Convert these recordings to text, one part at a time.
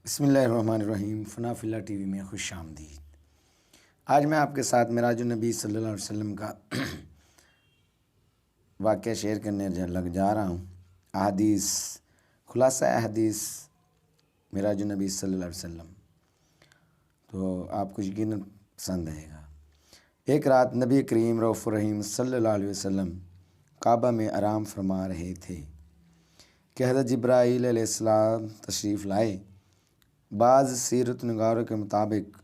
بسم اللہ الرحمن الرحیم۔ فنا فی اللہ ٹی وی میں خوش آمدید۔ آج میں آپ کے ساتھ معراج النبی صلی اللہ علیہ وسلم کا واقعہ شیئر کرنے لگ جا رہا ہوں۔ احادیث، خلاصہ احادیث معراج النبی صلی اللہ علیہ وسلم، تو آپ کو یقیناً پسند آئے گا۔ ایک رات نبی کریم رؤوف الرحیم صلی اللہ علیہ وسلم کعبہ میں آرام فرما رہے تھے کہ حضرت جبرائیل علیہ السلام تشریف لائے۔ بعض سیرت نگاروں کے مطابق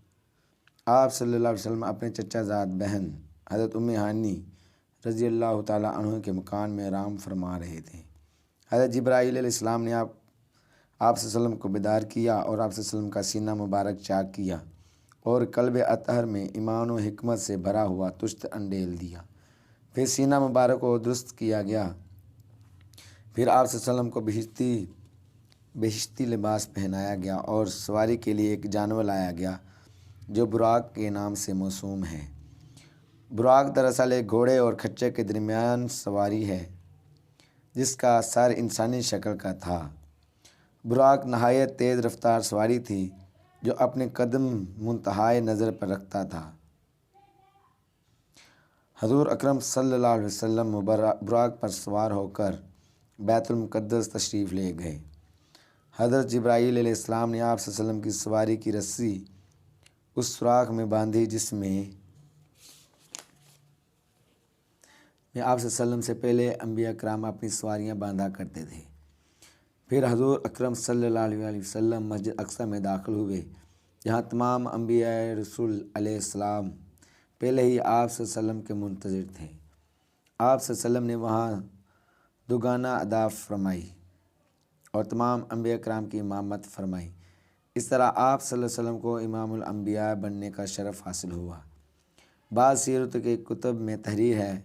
آپ صلی اللہ علیہ وسلم اپنے چچا زاد بہن حضرت ام ہانی رضی اللہ تعالیٰ عنہ کے مکان میں آرام فرما رہے تھے۔ حضرت جبرائیل علیہ السلام نے آپ صلی اللہ علیہ وسلم کو بیدار کیا اور آپ صلی اللہ علیہ وسلم کا سینہ مبارک چاک کیا اور قلب اطہر میں ایمان و حکمت سے بھرا ہوا تشت انڈیل دیا۔ پھر سینہ مبارک کو درست کیا گیا۔ پھر آپ صلی اللہ علیہ وسلم کو بہشتی لباس پہنایا گیا اور سواری کے لیے ایک جانور لایا گیا جو براق کے نام سے موسوم ہے۔ براق دراصل ایک گھوڑے اور کھچر کے درمیان سواری ہے جس کا سر انسانی شکل کا تھا۔ براق نہایت تیز رفتار سواری تھی جو اپنے قدم منتہائے نظر پر رکھتا تھا۔ حضور اکرم صلی اللہ علیہ وسلم براق پر سوار ہو کر بیت المقدس تشریف لے گئے۔ حضرت جبرائیل علیہ السلام نے آپ صلی اللہ علیہ وسلم کی سواری کی رسی اس سوراخ میں باندھی جس میں آپ صلی اللہ علیہ وسلم سے پہلے انبیاء کرام اپنی سواریاں باندھا کرتے تھے۔ پھر حضور اکرم صلی اللہ علیہ وسلم مسجد اقصی میں داخل ہوئے جہاں تمام انبیاء رسول علیہ السلام پہلے ہی آپ صلی اللہ علیہ وسلم کے منتظر تھے۔ آپ صلی اللہ علیہ وسلم نے وہاں دوگانہ ادا فرمائی اور تمام انبیاء کرام کی امامت فرمائی۔ اس طرح آپ صلی اللہ علیہ وسلم کو امام الانبیاء بننے کا شرف حاصل ہوا۔ بعض سیرت کے کتب میں تحریر ہے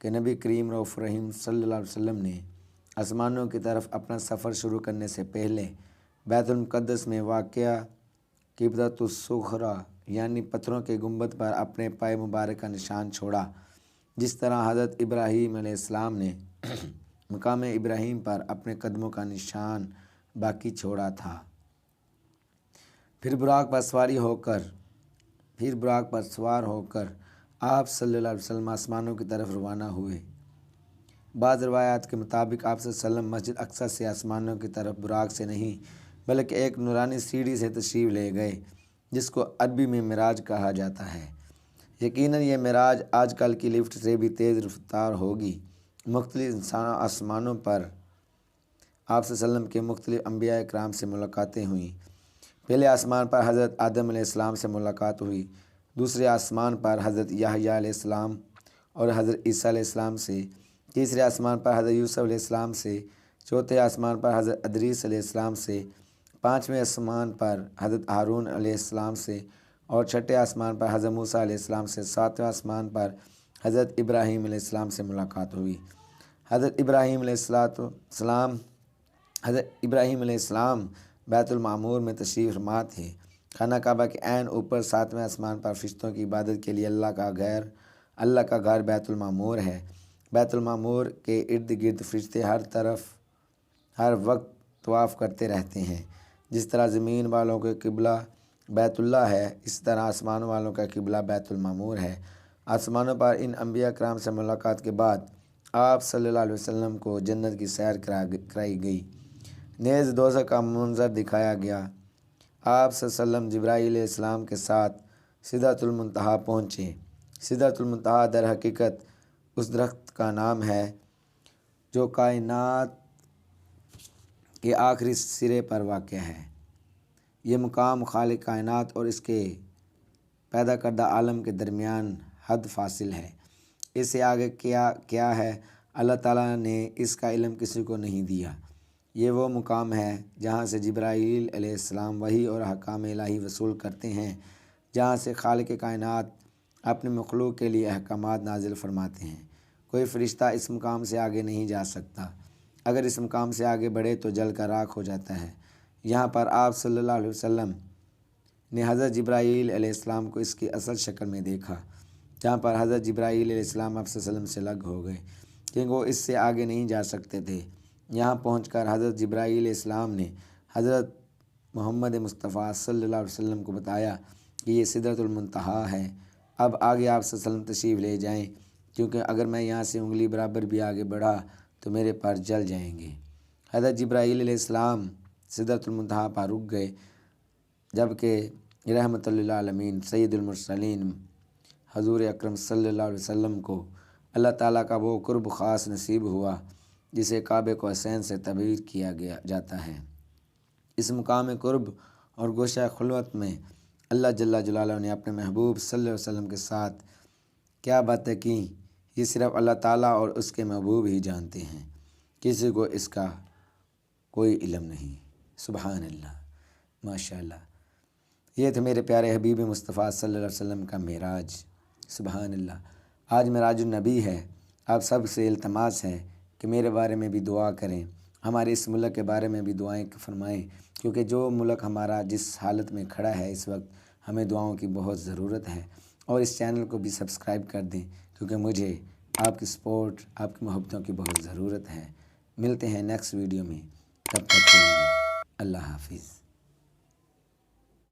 کہ نبی کریم رؤوف الرحیم صلی اللہ علیہ وسلم نے آسمانوں کی طرف اپنا سفر شروع کرنے سے پہلے بیت المقدس میں واقع قبۃ الصخرہ یعنی پتھروں کے گنبد پر اپنے پائے مبارک کا نشان چھوڑا، جس طرح حضرت ابراہیم علیہ السلام نے مقام ابراہیم پر اپنے قدموں کا نشان باقی چھوڑا تھا۔ پھر براق پر سوار ہو کر آپ صلی اللہ علیہ وسلم آسمانوں کی طرف روانہ ہوئے۔ بعض روایات کے مطابق آپ صلی اللہ علیہ وسلم مسجد اقصی سے آسمانوں کی طرف براق سے نہیں بلکہ ایک نورانی سیڑھی سے تشریف لے گئے جس کو عربی میں معراج کہا جاتا ہے۔ یقیناً یہ معراج آج کل کی لفٹ سے بھی تیز رفتار ہوگی۔ مختلف آسمانوں پر آپ صلی اللہ علیہ وسلم کے مختلف انبیاء کرام سے ملاقاتیں ہوئیں۔ پہلے آسمان پر حضرت آدم علیہ السلام سے ملاقات ہوئی، دوسرے آسمان پر حضرت یحییٰ علیہ السلام اور حضرت عیسیٰ علیہ السلام سے، تیسرے آسمان پر حضرت یوسف علیہ السلام سے، چوتھے آسمان پر حضرت ادریس علیہ السلام سے، پانچویں آسمان پر حضرت ہارون علیہ السلام سے اور چھٹے آسمان پر حضرت موسیٰ علیہ السلام سے، ساتویں آسمان پر حضرت ابراہیم علیہ السلام سے ملاقات ہوئی۔ حضرت ابراہیم علیہ السلام بیت المعمور میں تشریف فرما تھے۔ خانہ کعبہ کے عین اوپر ساتویں آسمان پر فرشتوں کی عبادت کے لیے اللہ کا گھر بیت المعمور ہے۔ بیت المعمور کے ارد گرد فرشتے ہر وقت طواف کرتے رہتے ہیں۔ جس طرح زمین والوں کا قبلہ بیت اللہ ہے، اس طرح آسمان والوں کا قبلہ بیت المعمور ہے۔ آسمانوں پر ان انبیاء کرام سے ملاقات کے بعد آپ صلی اللہ علیہ وسلم کو جنت کی سیر کرائی گئی، نیز دوزخ کا منظر دکھایا گیا۔ آپ صلی اللہ علیہ وسلم جبرائیل علیہ السلام کے ساتھ سدرۃ المنتہا پہنچے۔ سدرۃ المنتہا در حقیقت اس درخت کا نام ہے جو کائنات کے آخری سرے پر واقع ہے۔ یہ مقام خالق کائنات اور اس کے پیدا کردہ عالم کے درمیان حد فاصل ہے۔ اس سے آگے کیا ہے اللہ تعالیٰ نے اس کا علم کسی کو نہیں دیا۔ یہ وہ مقام ہے جہاں سے جبرائیل علیہ السلام وحی اور احکام الہی وصول کرتے ہیں، جہاں سے خالق کائنات اپنے مخلوق کے لیے احکامات نازل فرماتے ہیں۔ کوئی فرشتہ اس مقام سے آگے نہیں جا سکتا۔ اگر اس مقام سے آگے بڑھے تو جل کر راکھ ہو جاتا ہے۔ یہاں پر آپ صلی اللہ علیہ وسلم نے حضرت جبرائیل علیہ السلام کو اس کی اصل شکل میں دیکھا، جہاں پر حضرت جبرائیل علیہ السلام آپ صلی اللہ علیہ وسلم سے لگ ہو گئے کیونکہ وہ اس سے آگے نہیں جا سکتے تھے۔ یہاں پہنچ کر حضرت جبرائیل علیہ السلام نے حضرت محمد مصطفیٰ صلی اللہ علیہ وسلم کو بتایا کہ یہ سدرۃ المنتہا ہے، اب آگے آپ صلی اللہ علیہ وسلم تشریف لے جائیں، کیونکہ اگر میں یہاں سے انگلی برابر بھی آگے بڑھا تو میرے پر جل جائیں گے۔ حضرت جبرائیل علیہ السلام سدرۃ المنتہا پر رک گئے، جبکہ رحمت للعالمین سید المرسلین حضور اکرم صلی اللہ علیہ وسلم کو اللہ تعالیٰ کا وہ قرب خاص نصیب ہوا جسے کعبہ کو حسین سے تعبیر کیا جاتا ہے۔ اس مقام قرب اور گوشہ خلوت میں اللہ جل جلالہ نے اپنے محبوب صلی اللہ علیہ وسلم کے ساتھ کیا باتیں کیں، یہ صرف اللہ تعالیٰ اور اس کے محبوب ہی جانتے ہیں، کسی کو اس کا کوئی علم نہیں۔ سبحان اللہ، ماشاء اللہ۔ یہ تھے میرے پیارے حبیب مصطفیٰ صلی اللہ علیہ وسلم کا معراج۔ سبحان اللہ۔ آج معراج النبی ہے، آپ سب سے التماس ہے کہ میرے بارے میں بھی دعا کریں، ہمارے اس ملک کے بارے میں بھی دعائیں فرمائیں، کیونکہ جو ملک ہمارا جس حالت میں کھڑا ہے اس وقت، ہمیں دعاؤں کی بہت ضرورت ہے۔ اور اس چینل کو بھی سبسکرائب کر دیں، کیونکہ مجھے آپ کی سپورٹ، آپ کی محبتوں کی بہت ضرورت ہے۔ ملتے ہیں نیکسٹ ویڈیو میں، تب تک کے لیے اللہ حافظ۔